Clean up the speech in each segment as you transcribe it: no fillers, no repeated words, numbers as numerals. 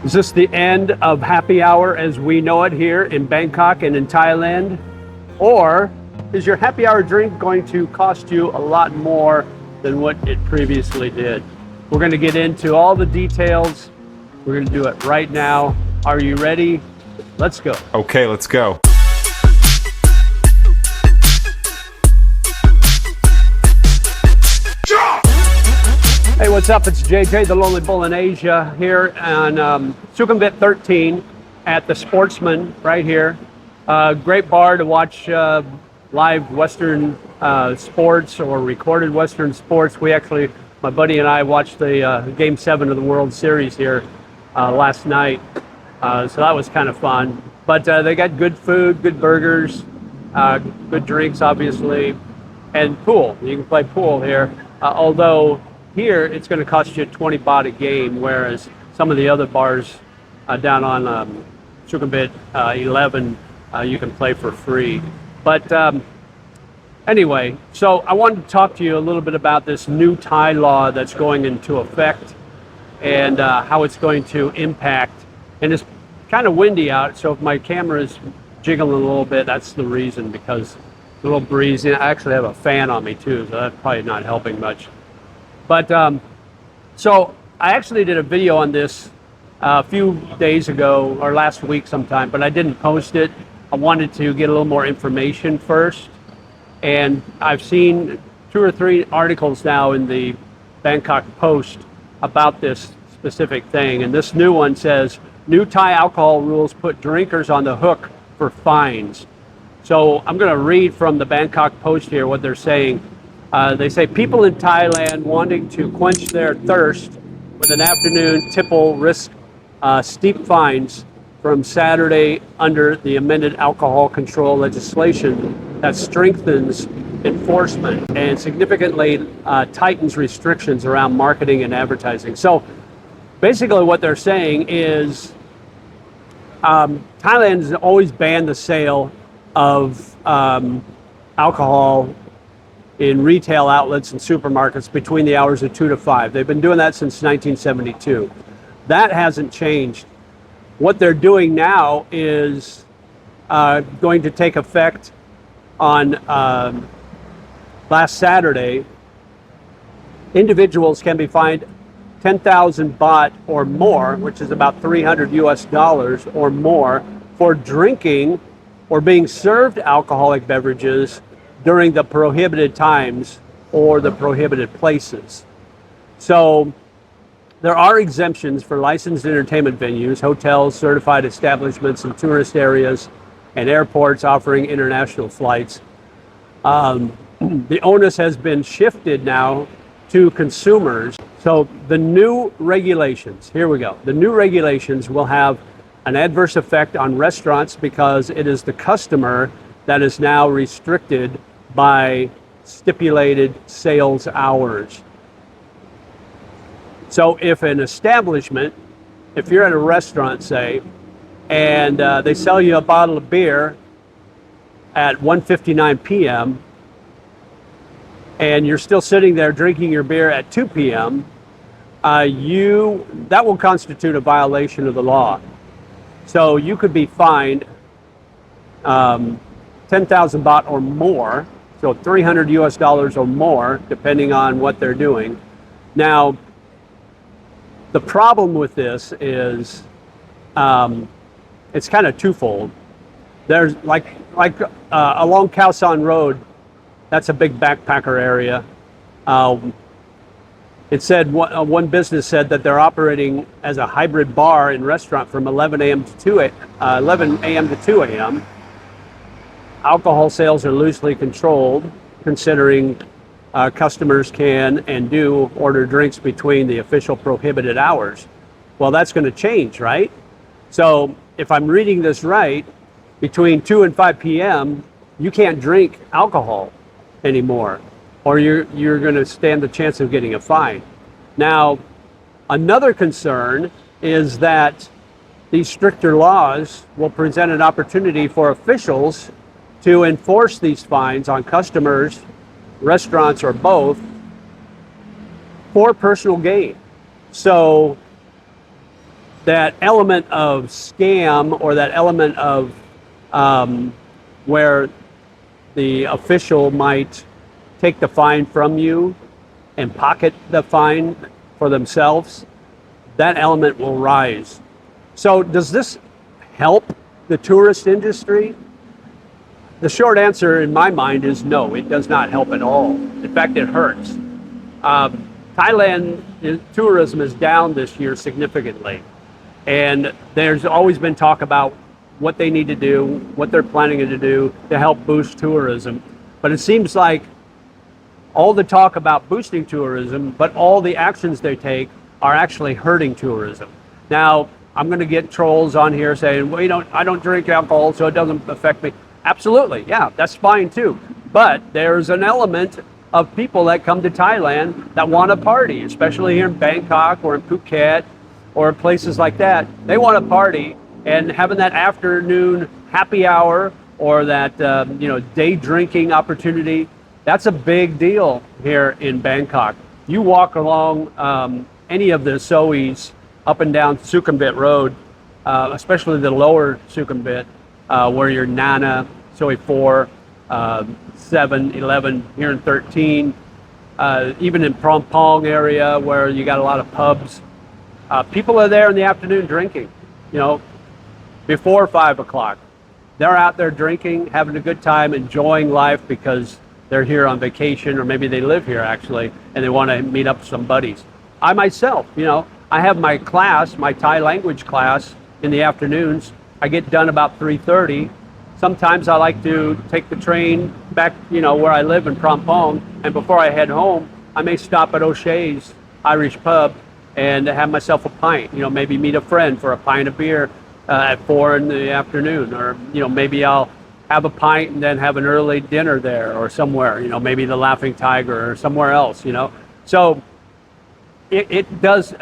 Is this the end of happy hour as we know it here in Bangkok and in Thailand? Or is your happy hour drink going to cost you a lot more than what it previously did? We're going to get into all the details. We're going to do it right now. Are you ready? Let's go. Okay, let's go. Hey, what's up? It's JJ, the Lonely Bull in Asia, here on Sukhumvit 13 at the Sportsman right here. Great bar to watch live Western sports or recorded Western sports. We actually, my buddy and I watched the Game 7 of the World Series here last night. So that was kind of fun. But they got good food, good burgers, good drinks, obviously, and pool. You can play pool here, although here, it's going to cost you 20 baht a game, whereas some of the other bars down on Sukhumvit 11, you can play for free. But anyway, so I wanted to talk to you a little bit about this new Thai law that's going into effect and how it's going to impact. And it's kind of windy out, so if my camera is jiggling a little bit, that's the reason, because it's a little breezy. I actually have a fan on me too, so that's probably not helping much. But so I actually did a video on this a few days ago or last week sometime, but I didn't post it. I wanted to get a little more information first. And I've seen 2 or 3 articles now in the Bangkok Post about this specific thing. And this new one says, new Thai alcohol rules put drinkers on the hook for fines. So I'm going to read from the Bangkok Post here what they're saying. They say people in Thailand wanting to quench their thirst with an afternoon tipple risk steep fines from Saturday under the amended alcohol control legislation that strengthens enforcement and significantly tightens restrictions around marketing and advertising. So basically what they're saying is Thailand has always banned the sale of alcohol in retail outlets and supermarkets between the hours of 2 to 5. They've been doing that since 1972. That hasn't changed. What they're doing now is going to take effect on last Saturday. Individuals can be fined 10,000 baht or more, which is about $300 or more, for drinking or being served alcoholic beverages during the prohibited times or the prohibited places. So there are exemptions for licensed entertainment venues, hotels, certified establishments in tourist areas, and airports offering international flights. The onus has been shifted now to consumers. So the new regulations, here we go. The new regulations will have an adverse effect on restaurants because it is the customer that is now restricted by stipulated sales hours. So if an establishment, if you're at a restaurant, say, and they sell you a bottle of beer at 1:59 p.m., and you're still sitting there drinking your beer at 2 p.m., that will constitute a violation of the law. So you could be fined 10,000 baht or more, so $300 or more, depending on what they're doing. Now, the problem with this is it's kind of twofold. There's like along Khao San Road, that's a big backpacker area. It said one business said that they're operating as a hybrid bar and restaurant from 11 a.m. to 2 a.m. Alcohol sales are loosely controlled, considering customers can and do order drinks between the official prohibited hours. Well, that's going to change, right? So if I'm reading this right, between 2 and 5 p.m., you can't drink alcohol anymore, or you're going to stand the chance of getting a fine. Now, another concern is that these stricter laws will present an opportunity for officials to enforce these fines on customers, restaurants, or both for personal gain. So that element of scam, or that element of where the official might take the fine from you and pocket the fine for themselves, that element will rise. So does this help the tourist industry? The short answer in my mind is no, it does not help at all. In fact, it hurts. Thailand tourism is down this year significantly. And there's always been talk about what they need to do, what they're planning to do to help boost tourism. But it seems like all the talk about boosting tourism, but all the actions they take are actually hurting tourism. Now, I'm going to get trolls on here saying, well, I don't drink alcohol, so it doesn't affect me. Absolutely, yeah, that's fine too. But there's an element of people that come to Thailand that want to party, especially here in Bangkok or in Phuket or places like that. They want to party, and having that afternoon happy hour or that day drinking opportunity, that's a big deal here in Bangkok. You walk along any of the Soes up and down Sukhumvit Road, especially the lower Sukhumvit, where you're Nana, Soi 4, 7, 11, here in 13, even in Phrom Phong area where you got a lot of pubs. People are there in the afternoon drinking, before 5 o'clock. They're out there drinking, having a good time, enjoying life because they're here on vacation, or maybe they live here actually, and they want to meet up with some buddies. I myself, I have my class, my Thai language class in the afternoons. I get done about 3:30. Sometimes I like to take the train back, where I live in Phrom Phong, and before I head home, I may stop at O'Shea's Irish Pub and have myself a pint, maybe meet a friend for a pint of beer at 4 in the afternoon, or, maybe I'll have a pint and then have an early dinner there or somewhere, maybe the Laughing Tiger or somewhere else, So it does,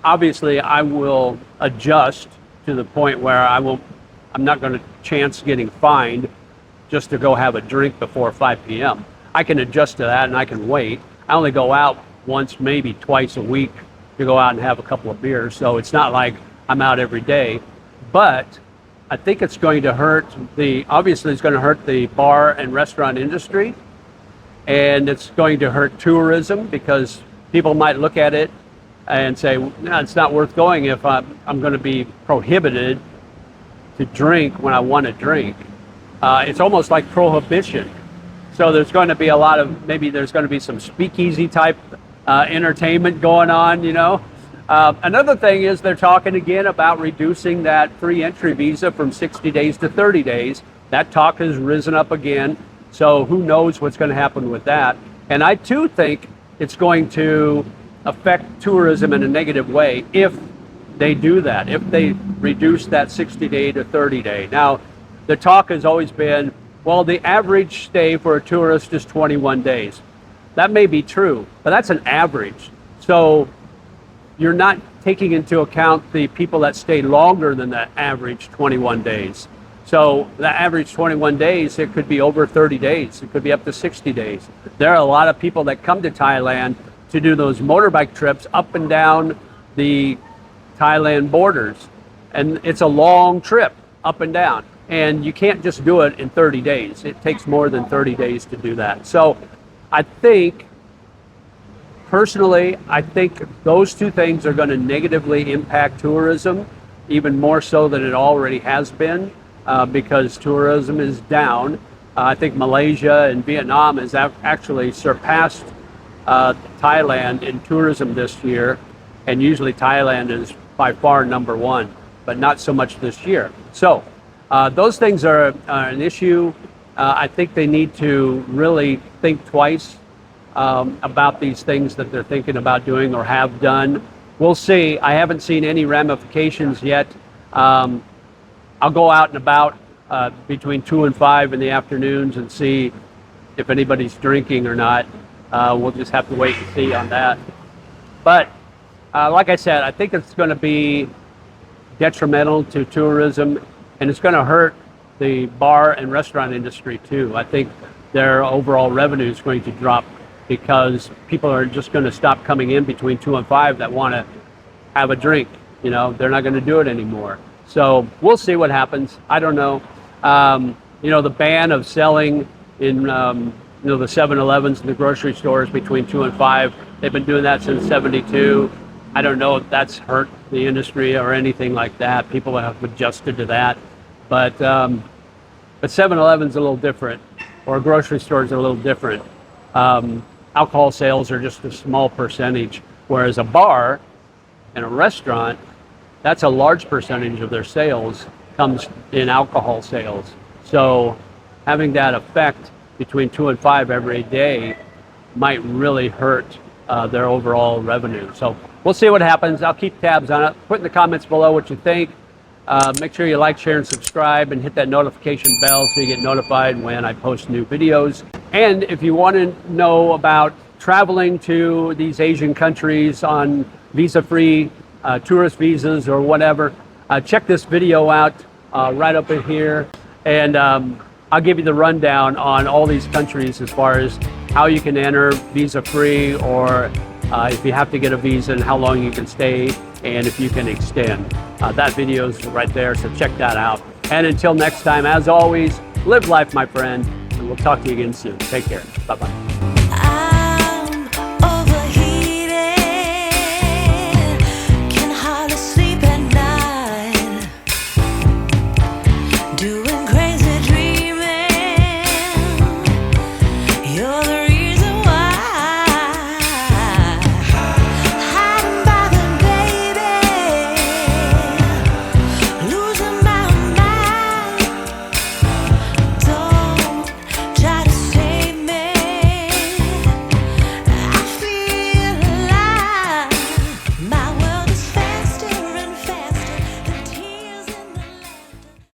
obviously I will adjust to the point where I'm not going to chance getting fined just to go have a drink before 5 p.m. I can adjust to that and I can wait. I only go out once, maybe twice a week to go out and have a couple of beers. So it's not like I'm out every day, but I think it's going to hurt obviously it's going to hurt the bar and restaurant industry, and it's going to hurt tourism because people might look at it and say, no, it's not worth going if I'm going to be prohibited to drink when I want to drink. It's almost like prohibition. So there's going to be maybe there's going to be some speakeasy type entertainment going on, Another thing is they're talking again about reducing that free entry visa from 60 days to 30 days. That talk has risen up again. So who knows what's going to happen with that. And I too think it's going to affect tourism in a negative way if they do that, if they reduce that 60-day to 30-day. Now, the talk has always been, well, the average stay for a tourist is 21 days. That may be true, but that's an average. So you're not taking into account the people that stay longer than that average 21 days. So the average 21 days, it could be over 30 days. It could be up to 60 days. There are a lot of people that come to Thailand to do those motorbike trips up and down the Thailand borders. And it's a long trip up and down. And you can't just do it in 30 days. It takes more than 30 days to do that. So I think, personally, those two things are going to negatively impact tourism, even more so than it already has been, because tourism is down. I think Malaysia and Vietnam has actually surpassed Thailand in tourism this year, and usually Thailand is by far number one, but not so much this year. So those things are an issue. I think they need to really think twice about these things that they're thinking about doing or have done. We'll see. I haven't seen any ramifications yet. I'll go out and about between 2 and 5 in the afternoons and see if anybody's drinking or not. We'll just have to wait and see on that. But like I said, I think it's going to be detrimental to tourism, and it's going to hurt the bar and restaurant industry too. I think their overall revenue is going to drop because people are just going to stop coming in between 2 and 5 that want to have a drink. You know, they're not going to do it anymore. So we'll see what happens. I don't know. You know, the ban of selling in you know, the 7-Elevens and the grocery stores between 2 and 5. They've been doing that since '72. I don't know if that's hurt the industry or anything like that. People have adjusted to that, but 7-Eleven's a little different, or grocery stores are a little different. Alcohol sales are just a small percentage, whereas a bar and a restaurant, that's a large percentage of their sales comes in alcohol sales. So having that effect between 2 and 5 every day might really hurt their overall revenue. So we'll see what happens. I'll keep tabs on it. Put in the comments below what you think. Make sure you like, share, and subscribe, and hit that notification bell so you get notified when I post new videos. And if you want to know about traveling to these Asian countries on visa-free tourist visas or whatever, check this video out right up in here. And I'll give you the rundown on all these countries as far as how you can enter visa-free, or if you have to get a visa and how long you can stay, and if you can extend. That video is right there, so check that out. And until next time, as always, live life, my friend, and we'll talk to you again soon. Take care. Bye-bye.